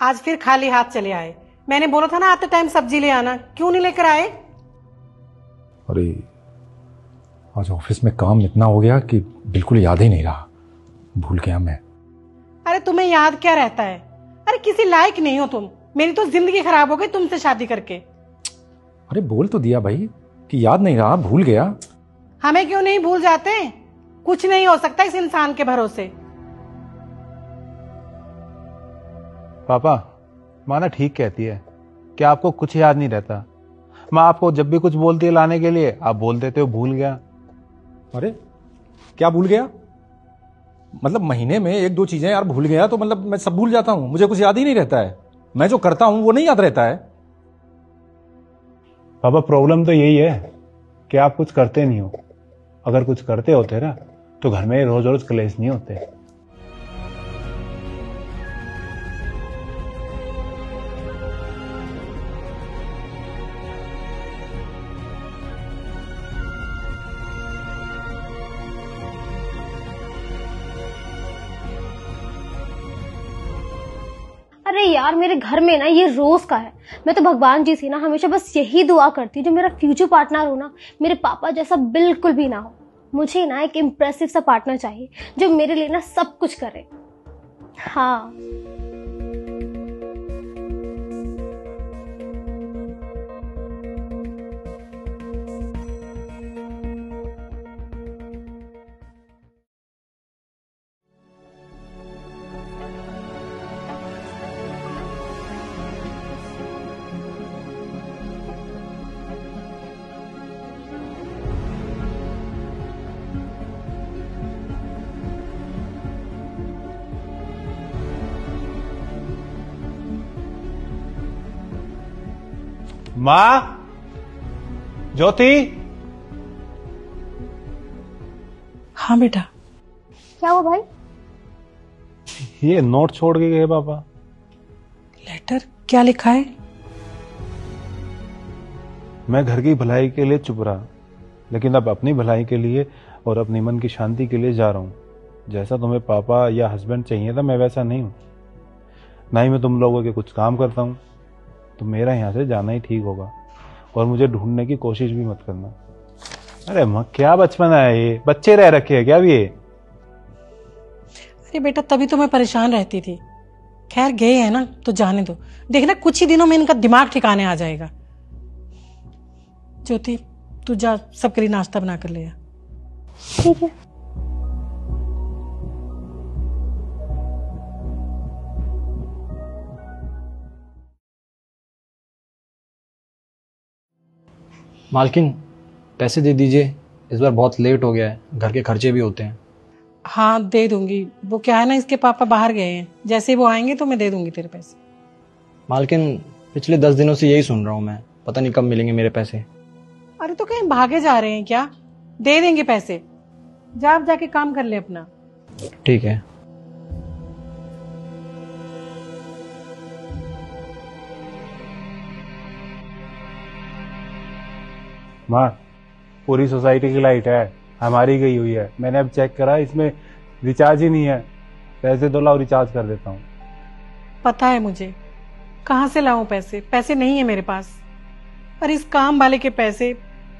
आज फिर खाली हाथ चले आए। मैंने बोला था ना आते टाइम सब्जी ले आना, क्यों नहीं लेकर आए? अरे आज ऑफिस में काम इतना हो गया कि बिल्कुल याद ही नहीं रहा, भूल गया मैं। अरे तुम्हें याद क्या रहता है? अरे किसी लायक नहीं हो तुम। मेरी तो जिंदगी खराब हो गई तुमसे शादी करके। अरे बोल तो दिया भाई कि याद नहीं रहा, भूल गया। हमें क्यों नहीं भूल जाते? कुछ नहीं हो सकता इस इंसान के भरोसे। पापा, माँ ना ठीक कहती है कि आपको कुछ याद नहीं रहता। माँ आपको जब भी कुछ बोलती है लाने के लिए, आप बोल देते हो भूल गया। अरे क्या भूल गया? मतलब महीने में एक दो चीजें यार भूल गया तो मतलब मैं सब भूल जाता हूँ, मुझे कुछ याद ही नहीं रहता है। मैं जो करता हूँ वो नहीं याद रहता है। पापा प्रॉब्लम तो यही है कि आप कुछ करते नहीं हो। अगर कुछ करते होते ना तो घर में रोज रोज कलेश नहीं होते। अरे यार मेरे घर में ना ये रोज का है। मैं तो भगवान जी से ना हमेशा बस यही दुआ करती हूँ जो मेरा फ्यूचर पार्टनर हो ना मेरे पापा जैसा बिल्कुल भी ना हो। मुझे ना एक इम्प्रेसिव सा पार्टनर चाहिए जो मेरे लिए ना सब कुछ करे। हाँ माँ, ज्योति। हाँ बेटा। क्या हुआ भाई? ये नोट छोड़ के गए पापा। लेटर क्या लिखा है? मैं घर की भलाई के लिए चुप रहा, लेकिन अब अपनी भलाई के लिए और अपनी मन की शांति के लिए जा रहा हूँ। जैसा तुम्हें पापा या हस्बैंड चाहिए था मैं वैसा नहीं हूँ। ना ही मैं तुम लोगों के कुछ काम करता हूँ, तो मेरा यहाँ से जाना ही ठीक होगा। और मुझे ढूंढने की कोशिश भी मत करना। अरे माँ क्या बचपन है, ये बच्चे रह रखे हैं क्या भी ये? अरे बेटा तभी तो मैं परेशान रहती थी। खैर गए हैं ना तो जाने दो, देखना कुछ ही दिनों में इनका दिमाग ठिकाने आ जाएगा। ज्योति तू जा सबके लिए नाश्ता बना कर ले आ। ठीक है। मालकिन पैसे दे दीजिए, इस बार बहुत लेट हो गया है, घर के खर्चे भी होते हैं। हाँ दे दूंगी। वो क्या है ना इसके पापा बाहर गए हैं, जैसे वो आएंगे तो मैं दे दूंगी तेरे पैसे। मालकिन पिछले 10 दिनों से यही सुन रहा हूँ मैं, पता नहीं कब मिलेंगे मेरे पैसे। अरे तो कहीं भागे जा रहे हैं क्या? दे देंगे पैसे। जा आप जाके काम कर ले अपना। ठीक है। माँ, पूरी सोसाइटी की लाइट है, हमारी गई हुई है। मैंने अब चेक करा, इसमें रिचार्ज ही नहीं है। पैसे दो, लाओ रिचार्ज कर देता हूँ। पता है मुझे, कहाँ से लाऊं पैसे? पैसे नहीं है मेरे पास। और इस काम वाले के पैसे,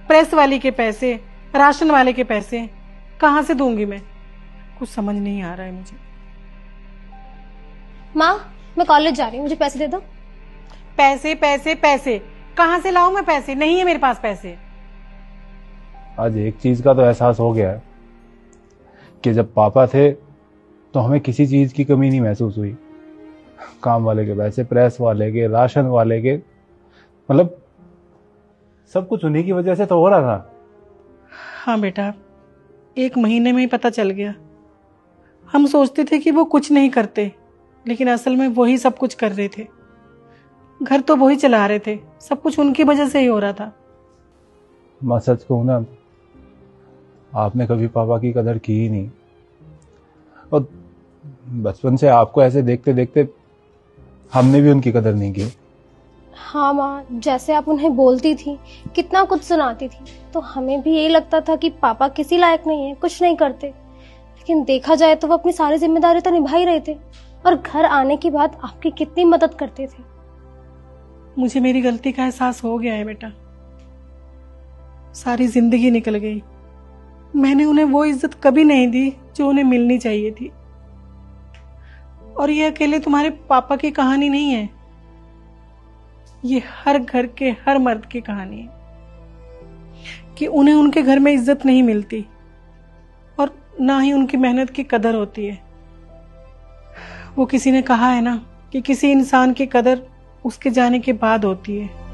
प्रेस वाली के पैसे, राशन वाले के पैसे कहाँ से दूंगी मैं? कुछ समझ नहीं आ रहा है मुझे। माँ मैं कॉलेज जा रही हूँ, मुझे पैसे दे दो। पैसे पैसे पैसे कहाँ से लाऊं मैं? पैसे नहीं है मेरे पास पैसे। आज एक चीज का तो एहसास हो गया है कि जब पापा थे तो हमें किसी चीज की कमी नहीं महसूस हुई। काम वाले के पैसे, प्रेस वाले के, राशन वाले के, मतलब सब कुछ उन्हीं की वजह से तो हो रहा था। हाँ बेटा, एक महीने में ही पता चल गया। हम सोचते थे कि वो कुछ नहीं करते, लेकिन असल में वही सब कुछ कर रहे थे। घर तो वही चला रहे थे, सब कुछ उनकी वजह से ही हो रहा था। माँ सच कहूं ना, आपने कभी पापा की कदर की ही नहीं। और बचपन से आपको ऐसे देखते देखते हमने भी उनकी कदर नहीं की। हाँ माँ, जैसे आप उन्हें बोलती थी, कितना कुछ सुनाती थी, तो हमें भी यही लगता था कि पापा किसी लायक नहीं है, कुछ नहीं करते। लेकिन देखा जाए तो वो अपनी सारी जिम्मेदारी तो निभा ही रहे थे। और घर आने के बाद आपकी कितनी मदद करते थे। मुझे मेरी गलती का एहसास हो गया है बेटा। सारी जिंदगी निकल गई, मैंने उन्हें वो इज्जत कभी नहीं दी जो उन्हें मिलनी चाहिए थी। और ये अकेले तुम्हारे पापा की कहानी नहीं है, ये हर घर के हर मर्द की कहानी है कि उन्हें उनके घर में इज्जत नहीं मिलती और ना ही उनकी मेहनत की कदर होती है। वो किसी ने कहा है ना कि किसी इंसान की कदर उसके जाने के बाद होती है।